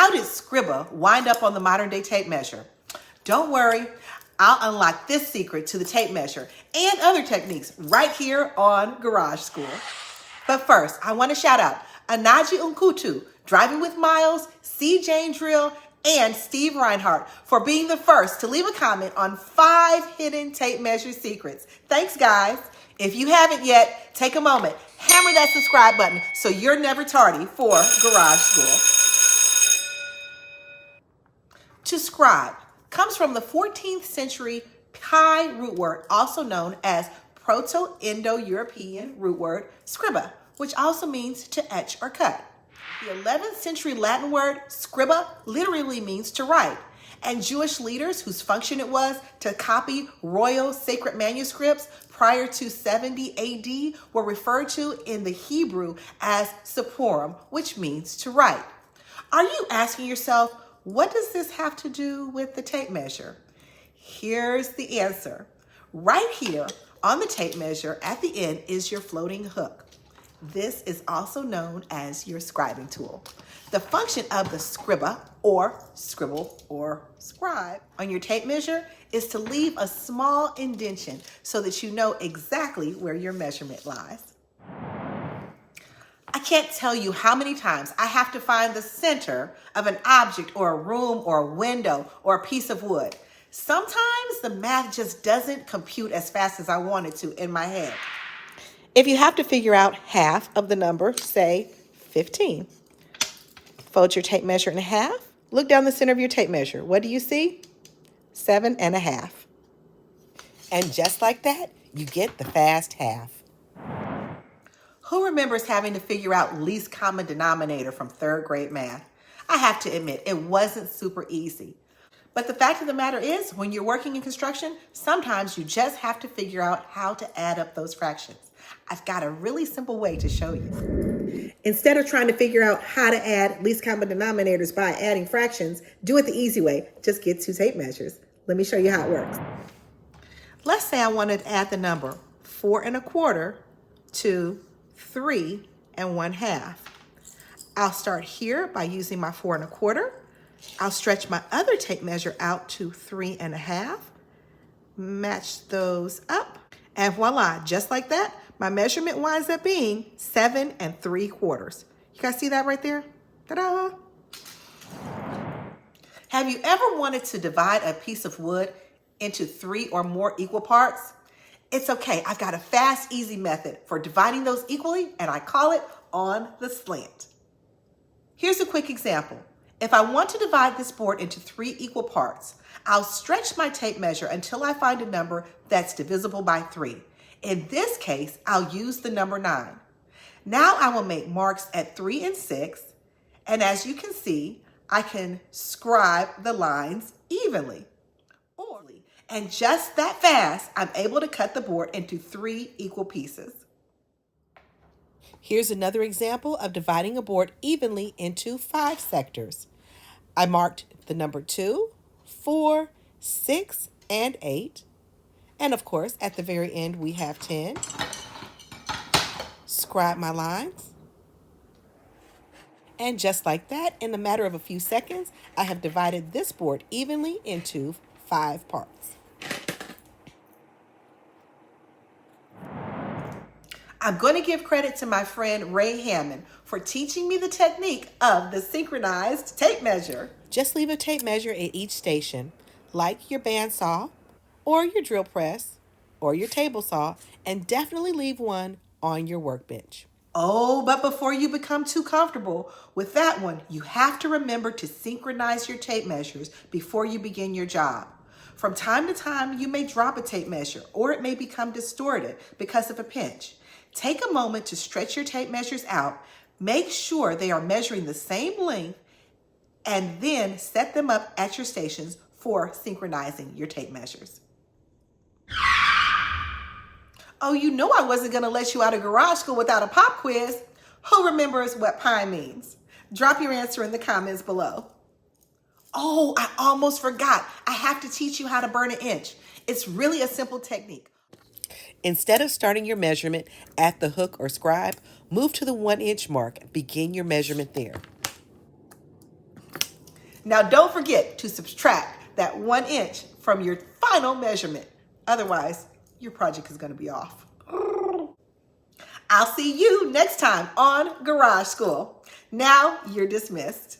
How did SCRIBE wind up on the modern day tape measure? Don't worry, I'll unlock this secret to the tape measure and other techniques right here on Garage School. But first, I want to shout out Anaji Unkutu, Driving with Miles, C. Jane Drill, and Steve Reinhardt for being the first to leave a comment on 5 hidden tape measure secrets. Thanks, guys. If you haven't yet, take a moment, hammer that subscribe button so you're never tardy for Garage School. To scribe comes from the 14th century Pi root word, also known as Proto-Indo-European root word scriba, which also means to etch or cut. The 11th century Latin word scriba literally means to write, and Jewish leaders whose function it was to copy royal sacred manuscripts prior to 70 AD were referred to in the Hebrew as seporum, which means to write. Are you asking yourself, what does this have to do with the tape measure? Here's the answer. Right here on the tape measure at the end is your floating hook. This is also known as your scribing tool. The function of the scriba, or scribble, or scribe on your tape measure is to leave a small indentation so that you know exactly where your measurement lies. I can't tell you how many times I have to find the center of an object or a room or a window or a piece of wood. Sometimes the math just doesn't compute as fast as I want it to in my head. If you have to figure out half of the number, say 15, fold your tape measure in half. Look down the center of your tape measure. What do you see? 7.5. And just like that, you get the fast half. Who remembers having to figure out least common denominator from 3rd grade math? I have to admit, it wasn't super easy. But the fact of the matter is, when you're working in construction, sometimes you just have to figure out how to add up those fractions. I've got a really simple way to show you. Instead of trying to figure out how to add least common denominators by adding fractions, do it the easy way. Just get 2 tape measures. Let me show you how it works. Let's say I wanted to add the number 4.25 to 3.5. I'll start here by using my 4.25. I'll stretch my other tape measure out to 3.5, match those up, and voila, just like that, my measurement winds up being 7.75. You guys see that right there? Ta-da! Have you ever wanted to divide a piece of wood into 3 or more equal parts? It's okay, I've got a fast, easy method for dividing those equally, and I call it on the slant. Here's a quick example. If I want to divide this board into 3 equal parts, I'll stretch my tape measure until I find a number that's divisible by 3. In this case, I'll use the number 9. Now I will make marks at 3 and 6, and as you can see, I can scribe the lines evenly. And just that fast, I'm able to cut the board into 3 equal pieces. Here's another example of dividing a board evenly into 5 sectors. I marked the number 2, 4, 6, and 8. And of course, at the very end, we have 10. Scribe my lines. And just like that, in a matter of a few seconds, I have divided this board evenly into 5 parts. I'm going to give credit to my friend Ray Hammond for teaching me the technique of the synchronized tape measure. Just leave a tape measure at each station, like your bandsaw, or your drill press, or your table saw, and definitely leave one on your workbench. Oh, but before you become too comfortable with that one, you have to remember to synchronize your tape measures before you begin your job. From time to time, you may drop a tape measure, or it may become distorted because of a pinch. Take a moment to stretch your tape measures out. Make sure they are measuring the same length, and then set them up at your stations for synchronizing your tape measures. Oh, you know I wasn't going to let you out of garage school without a pop quiz. Who remembers what pi means? Drop your answer in the comments below. Oh, I almost forgot. I have to teach you how to burn an inch. It's really a simple technique. Instead of starting your measurement at the hook or scribe, move to the 1 inch mark. Begin your measurement there. Now don't forget to subtract that 1 inch from your final measurement. Otherwise, your project is going to be off. I'll see you next time on Garage School. Now you're dismissed.